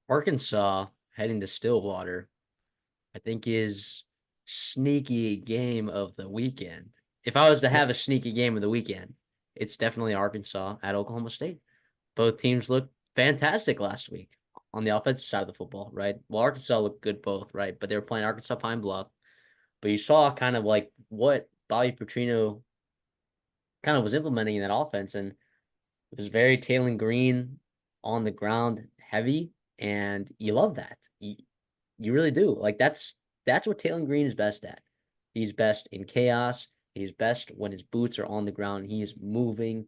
Arkansas heading to Stillwater, I think is sneaky game of the weekend. If I was to Yeah. have a sneaky game of the weekend, it's definitely Arkansas at Oklahoma State. Both teams looked fantastic last week on the offensive side of the football, right? Well, Arkansas looked good both, right? But they were playing Arkansas Pine Bluff. But you saw kind of like what Bobby Petrino kind of was implementing in that offense, and it was very Taylen Green on the ground heavy, and you love that. You really do. Like that's what Taylen Green is best at. He's best in chaos. He's best when his boots are on the ground. He is moving.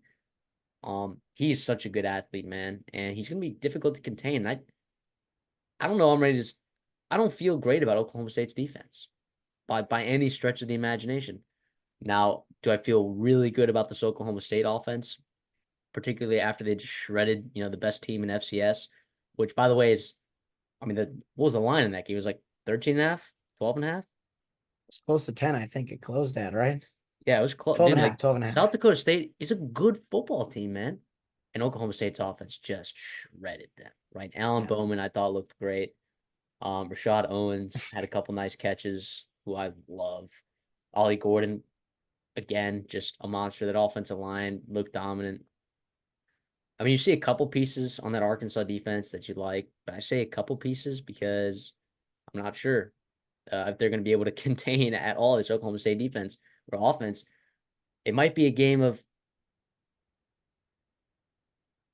He's such a good athlete, man, and he's gonna be difficult to contain. I don't know. I don't feel great about Oklahoma State's defense by any stretch of the imagination. Now, do I feel really good about this Oklahoma State offense, particularly after they just shredded, the best team in FCS, which by the way is, I mean, what was the line in that game? It was like 13 and a half, 12 and a half. It's close to 10, I think it closed at, right? Yeah, it was close. 12 Dude, and a half, like 12 and a South half. Dakota State is a good football team, man. And Oklahoma State's offense just shredded them, right? Alan Yeah. Bowman, I thought looked great. Rashad Owens had a couple nice catches, who I love. Ollie Gordon, again, just a monster. That offensive line looked dominant. I mean, you see a couple pieces on that Arkansas defense that you like, but I say a couple pieces because I'm not sure if they're going to be able to contain at all this Oklahoma State defense or offense. It might be a game of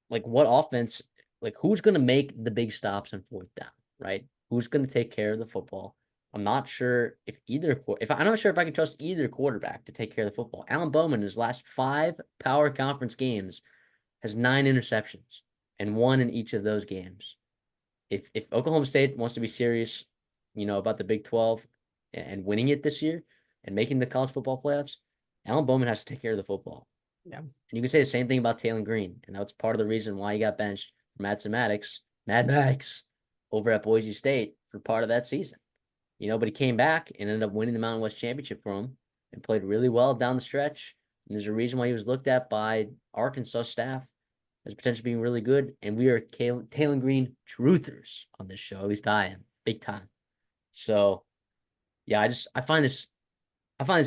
like what offense, like who's going to make the big stops on fourth down, right? Who's going to take care of the football? I'm not sure if I'm not sure if I can trust either quarterback to take care of the football. Alan Bowman, in his last 5 power conference games, has 9 interceptions and one in each of those games. If Oklahoma State wants to be serious, about the Big 12 and winning it this year and making the college football playoffs, Alan Bowman has to take care of the football. Yeah. And you can say the same thing about Taylen Green, and that's part of the reason why he got benched for Mad Max, over at Boise State for part of that season. But he came back and ended up winning the Mountain West Championship for him and played really well down the stretch. And there's a reason why he was looked at by Arkansas staff as potentially being really good. And we are Taylen Green truthers on this show. At least I am, big time. So yeah, I find this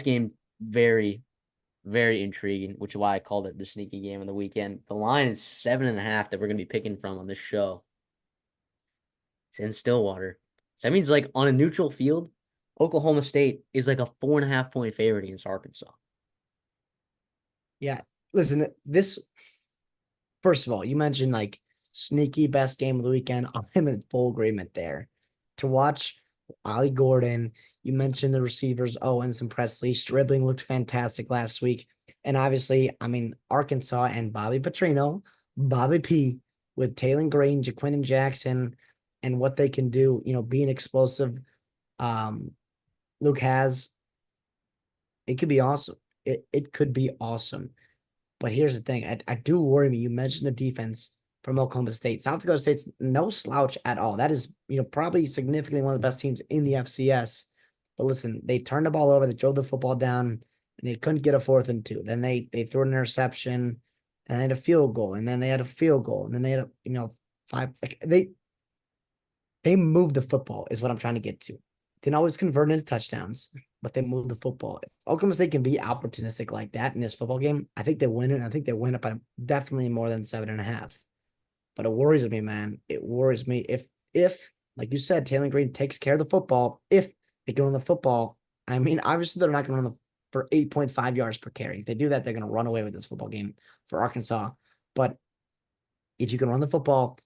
game very, very intriguing, which is why I called it the sneaky game of the weekend. The line is 7.5 that we're gonna be picking from on this show. It's in Stillwater. So that means like on a neutral field, Oklahoma State is like a 4.5 point favorite against Arkansas. Yeah. Listen, this, first of all, you mentioned like sneaky best game of the weekend. I'm in full agreement there. To watch Ollie Gordon, you mentioned the receivers, Owens and Presley. Stribling looked fantastic last week. And obviously, I mean, Arkansas and Bobby Petrino, Bobby P, with Taylen Green, Jaquindon Jackson, and what they can do, being explosive. Um, Luke has, it could be awesome. It could be awesome. But here's the thing. I do worry me. You mentioned the defense from Oklahoma State. South Dakota State's no slouch at all. That is, probably significantly one of the best teams in the FCS. But listen, they turned the ball over, they drove the football down, and they couldn't get a 4th and 2. Then they threw an interception and they had a field goal, and then they had a field goal, and then they had five. Like, they moved the football, is what I'm trying to get to. Didn't always convert into touchdowns, but they moved the football. If Oklahoma State can be opportunistic like that in this football game, I think they win it. I think they win it by definitely more than 7.5. But it worries me, man. It worries me if like you said, Taylor Green takes care of the football. If they can run the football, I mean, obviously they're not going to run for 8.5 yards per carry. If they do that, they're going to run away with this football game for Arkansas. But if you can run the football,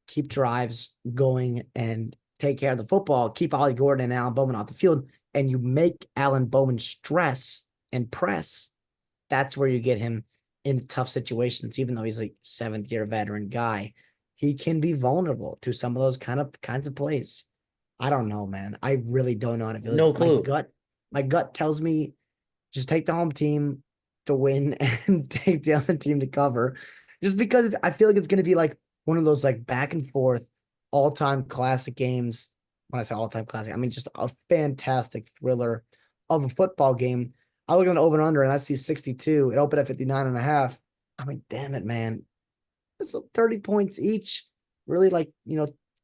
keep drives going, and take care of the football, keep Ollie Gordon and Alan Bowman off the field, and you make Alan Bowman stress and press, that's where you get him in tough situations. Even though he's like 7th-year veteran guy, he can be vulnerable to some of those kinds of plays. I don't know, man. I really don't know how to feel this. No clue. My gut tells me just take the home team to win and take the other team to cover. Just because I feel like it's going to be like one of those like back and forth all-time classic games. When I say all-time classic, I mean just a fantastic thriller of a football game. I look at an over and under and I see 62. It opened at 59.5. I mean, damn it, man. It's 30 points each. Really like,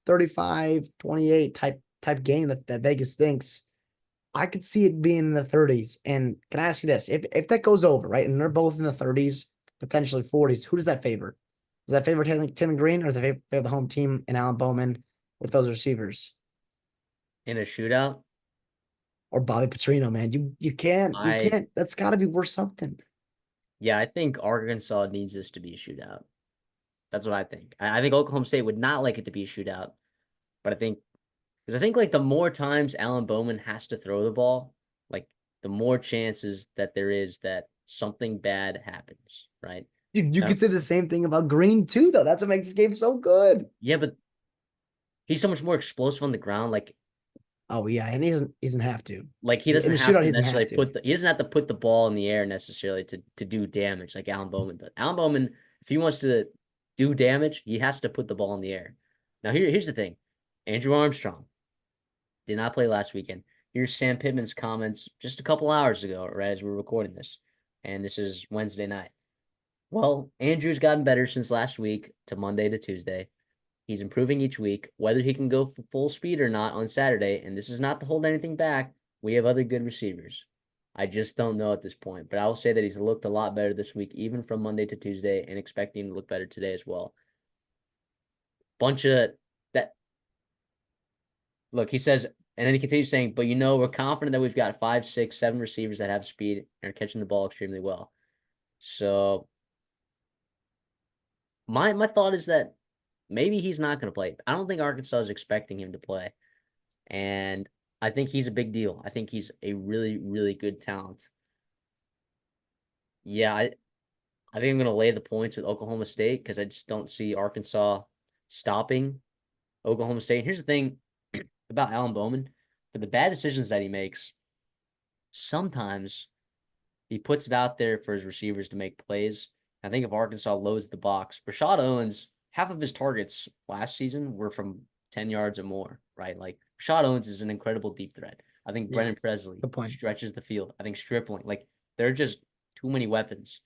35-28 type game that Vegas thinks. I could see it being in the 30s. And can I ask you this? If that goes over, right, and they're both in the 30s, potentially 40s, who does that favor? Does that favor Taylen Green, or does it favor the home team and Alan Bowman with those receivers? In a shootout, Or Bobby Petrino, man. You I can't, that's gotta be worth something. yeah, I think Arkansas needs this to be a shootout. That's what I think. I think Oklahoma State would not like it to be a shootout, but I think because I think like the more times Alan Bowman has to throw the ball, like the more chances that there is that something bad happens, right? You Now, could say the same thing about Green too, though. That's what makes this game so good. yeah, but he's so much more explosive on the ground. Oh yeah, and he doesn't have to. He In doesn't the have shootout, to he doesn't have necessarily to. he doesn't have to put the ball in the air necessarily to do damage like Alan Bowman does. Alan Bowman, if he wants to do damage, he has to put the ball in the air. Now here's the thing. Andrew Armstrong did not play last weekend. Here's Sam Pittman's comments just a couple hours ago, right as we're recording this. And this is Wednesday night. Well, Andrew's gotten better since last week to Monday to Tuesday. He's improving each week. Whether he can go full speed or not on Saturday, and this is not to hold anything back, we have other good receivers. I just don't know at this point, but I will say that he's looked a lot better this week, even from Monday to Tuesday, and expecting him to look better today as well. Bunch of that. Look, he says, and then he continues saying, but we're confident that we've got 5, 6, 7 receivers that have speed and are catching the ball extremely well. So my thought is that maybe he's not going to play. I don't think Arkansas is expecting him to play. And I think he's a big deal. I think he's a really, really good talent. Yeah, I think I'm going to lay the points with Oklahoma State because I just don't see Arkansas stopping Oklahoma State. And here's the thing about Alan Bowman. For the bad decisions that he makes, sometimes he puts it out there for his receivers to make plays. I think if Arkansas loads the box, Rashad Owens, half of his targets last season were from 10 yards or more, right? Like Rashad Owens is an incredible deep threat. I think Yeah, Brennan Presley good point. stretches the field. I think Stripling, there are just too many weapons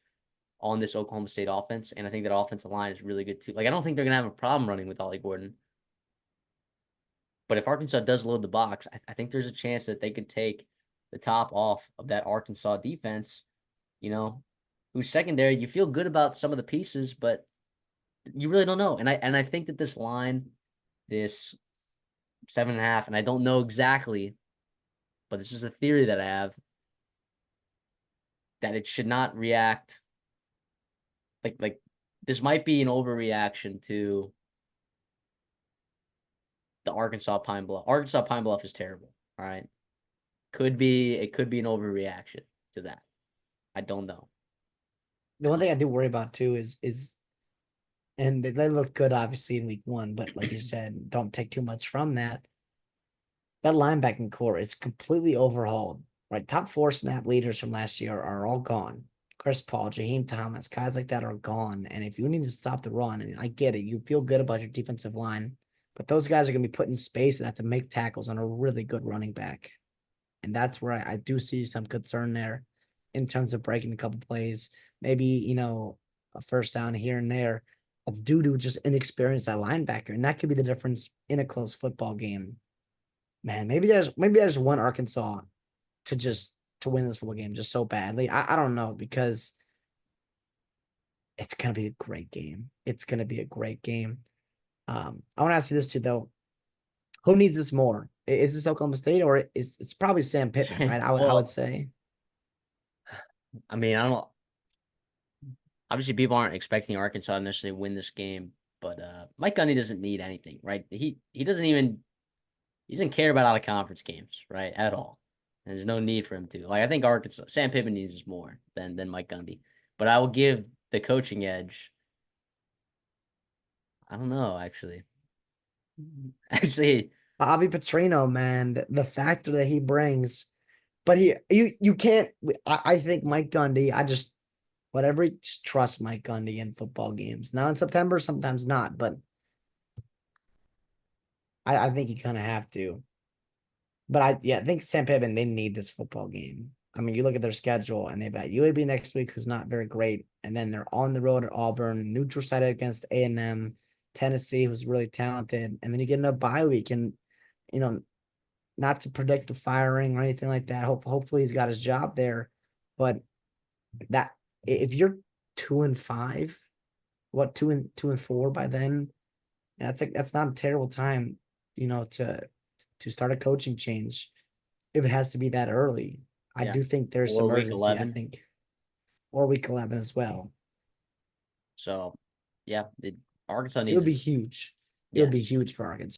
on this Oklahoma State offense. And I think that offensive line is really good too. I don't think they're gonna have a problem running with Ollie Gordon. But if Arkansas does load the box, I think there's a chance that they could take the top off of that Arkansas defense, you know, who's secondary. You feel good about some of the pieces, but you really don't know. And I think that this line, this 7.5, and I don't know exactly, but this is a theory that I have that it should not react like this might be an overreaction to the Arkansas Pine Bluff. Arkansas Pine Bluff is terrible. All right. It could be an overreaction to that. I don't know. The one thing I do worry about too is and they look good obviously in week one, but like you said, don't take too much from that. That linebacking core is completely overhauled. Right, top 4 snap leaders from last year are all gone. Chris Paul, Jaheim Thomas, guys like that are gone. And if you need to stop the run, and I get it, you feel good about your defensive line, but those guys are going to be put in space and have to make tackles on a really good running back. And that's where I do see some concern there in terms of breaking a couple plays. Maybe, a first down here and there of due to just inexperience at linebacker. And that could be the difference in a close football game. Man, maybe there's one Arkansas to win this football game just so badly. I don't know because it's gonna be a great game. It's gonna be a great game. I want to ask you this too though. Who needs this more? Is this Oklahoma State or is it's probably Sam Pittman, right? I would Well, say. I mean, I don't obviously people aren't expecting Arkansas to necessarily win this game, but Mike Gundy doesn't need anything, right? He doesn't care about out of conference games, right? At all. And there's no need for him to. I think Arkansas Sam Pittman needs this more than Mike Gundy. But I will give the coaching edge. I don't know, actually. Actually, Bobby Petrino, man, the factor that he brings, but you can't. I think Mike Gundy. I just whatever. Just trust Mike Gundy in football games. Now in September, sometimes not, but I think you kind of have to. But I think Sam Pittman, they need this football game. I mean, you look at their schedule and they've got UAB next week, who's not very great, and then they're on the road at Auburn, neutral site against A&M. Tennessee, who's really talented, and then you get into a bye week, and you know, not to predict a firing or anything like that. Hopefully he's got his job there, but that if you're 2-5, what 2-4 by then, that's not a terrible time, to start a coaching change if it has to be that early. I Yeah. do think there's Or some week urgency, I 11. think, or week 11 as well. So, yeah, Arkansas It needs would be this. huge. It would be Yes. huge for Arkansas.